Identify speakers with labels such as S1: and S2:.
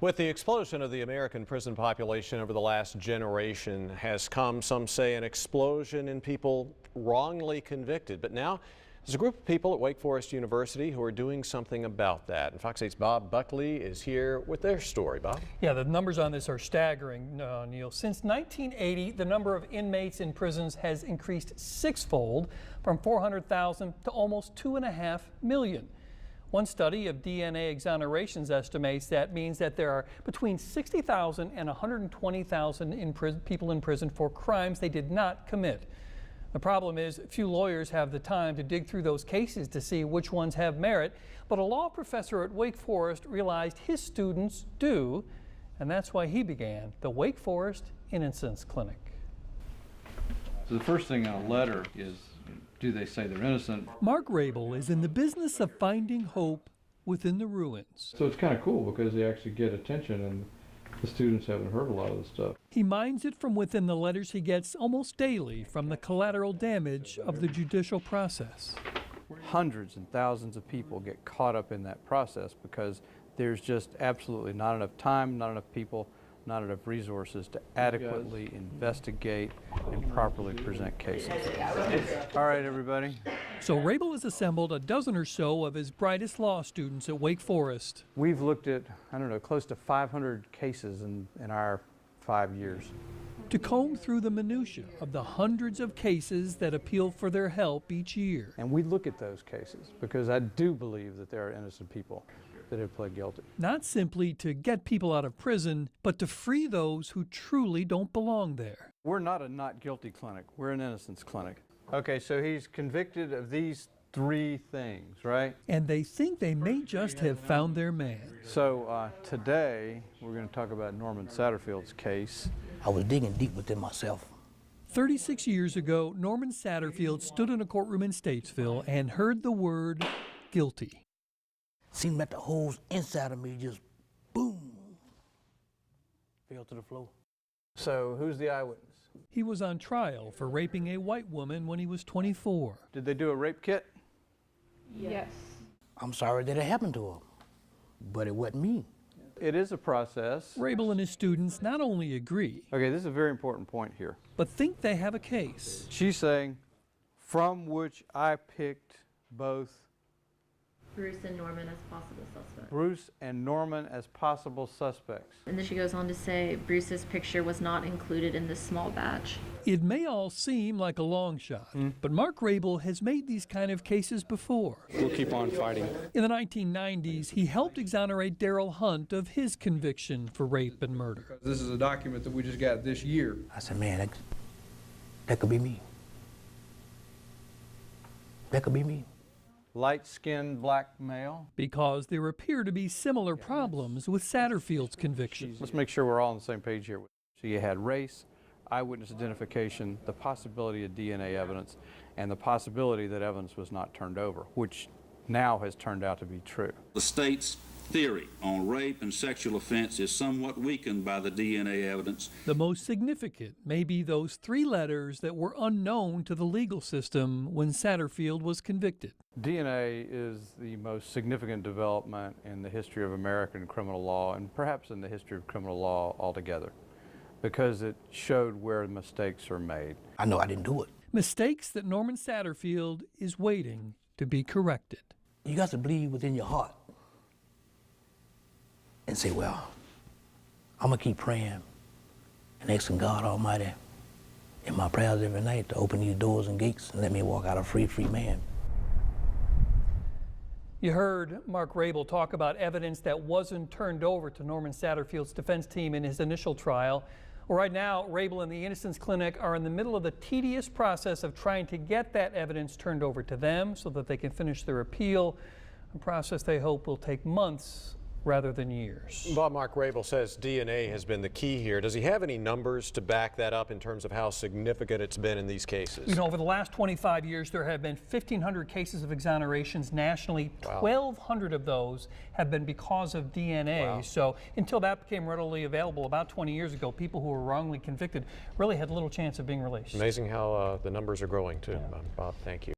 S1: With the explosion of the American prison population over the last generation has come, some say, an explosion in people wrongly convicted. But now there's a group of people at Wake Forest University who are doing something about that. And Fox 8's Bob Buckley is here with their story. Bob?
S2: Yeah, the numbers on this are staggering, Neil. Since 1980, the number of inmates in prisons has increased sixfold, from 400,000 to almost 2.5 million. One study of DNA exonerations estimates that means that there are between 60,000 and 120,000 people in prison for crimes they did not commit. The problem is few lawyers have the time to dig through those cases to see which ones have merit, but a law professor at Wake Forest realized his students do, and that's why he began the Wake Forest Innocence Clinic.
S3: So the first thing on a letter is, do they say they're innocent?
S2: Mark Rabil is in the business of finding hope within the ruins.
S3: So it's kind of cool because they actually get attention, and the students haven't heard a lot of this stuff.
S2: He mines it from within the letters he gets almost daily from the collateral damage of the judicial process.
S3: Hundreds and thousands of people get caught up in that process because there's just absolutely not enough time, not enough people, not enough resources to adequately investigate and properly present cases. All right, everybody.
S2: So Rabil has assembled a dozen or so of his brightest law students at Wake Forest.
S3: We've looked at, I don't know, close to 500 cases in our 5 years.
S2: To comb through the minutiae of the hundreds of cases that appeal for their help each year.
S3: And we look at those cases because I do believe that there are innocent people that have pled guilty.
S2: Not simply to get people out of prison, but to free those who truly don't belong there.
S3: We're not a not guilty clinic, we're an innocence clinic. Okay, so he's convicted of these 3 things, right?
S2: And they think they may just have found their man.
S3: So today we're going to talk about Norman Satterfield's case.
S4: I was digging deep within myself.
S2: 36 years ago, Norman Satterfield stood in a courtroom in Statesville and heard the word guilty.
S4: Seemed like the whole inside of me just, boom, fell to the floor.
S3: So who's the eyewitness?
S2: He was on trial for raping a white woman when he was 24.
S3: Did they do a rape kit?
S5: Yes.
S4: I'm sorry that it happened to her, but it wasn't me.
S3: It is a process.
S2: Rabil and his students not only agree,
S3: Okay, this is a very important point here.
S2: but think they have a case.
S3: She's saying, from which I picked both
S5: Bruce and Norman as possible suspects.
S3: Bruce and Norman as possible suspects.
S5: And then she goes on to say Bruce's picture was not included in this small batch.
S2: It may all seem like a long shot, but Mark Rabil has made these kind of cases before.
S6: We'll keep on fighting.
S2: In the 1990s, he helped exonerate Darryl Hunt of his conviction for rape and murder.
S6: This is a document that we just got this year.
S4: I said, man, that could be me. That could be me.
S3: Light-skinned black male.
S2: Because there appear to be similar problems with Satterfield's conviction.
S3: Let's make sure we're all on the same page here. So you had race, eyewitness identification, the possibility of DNA evidence, and the possibility that evidence was not turned over, which now has turned out to be true.
S7: The state's theory on rape and sexual offense is somewhat weakened by the DNA evidence.
S2: The most significant may be those 3 letters that were unknown to the legal system when Satterfield was convicted.
S3: DNA is the most significant development in the history of American criminal law, and perhaps in the history of criminal law altogether, because it showed where mistakes are made.
S4: I know I didn't do it.
S2: Mistakes that Norman Satterfield is waiting to be corrected.
S4: You got to believe within your heart and say, well, I'm going to keep praying and asking God Almighty in my prayers every night to open these doors and gates and let me walk out a free man.
S2: You heard Mark Rabil talk about evidence that wasn't turned over to Norman Satterfield's defense team in his initial trial. Well, right now, Rabil and the Innocence Clinic are in the middle of the tedious process of trying to get that evidence turned over to them so that they can finish their appeal, a process they hope will take months rather than years.
S1: Bob, Mark Rabil says DNA has been the key here. Does he have any numbers to back that up in terms of how significant it's been in these cases?
S2: You know, over the last 25 years, there have been 1,500 cases of exonerations nationally.
S1: Wow.
S2: 1,200 of those have been because of DNA.
S1: Wow.
S2: So until that became readily available about 20 years ago, people who were wrongly convicted really had little chance of being released.
S1: Amazing how the numbers are growing, too. Bob, thank you.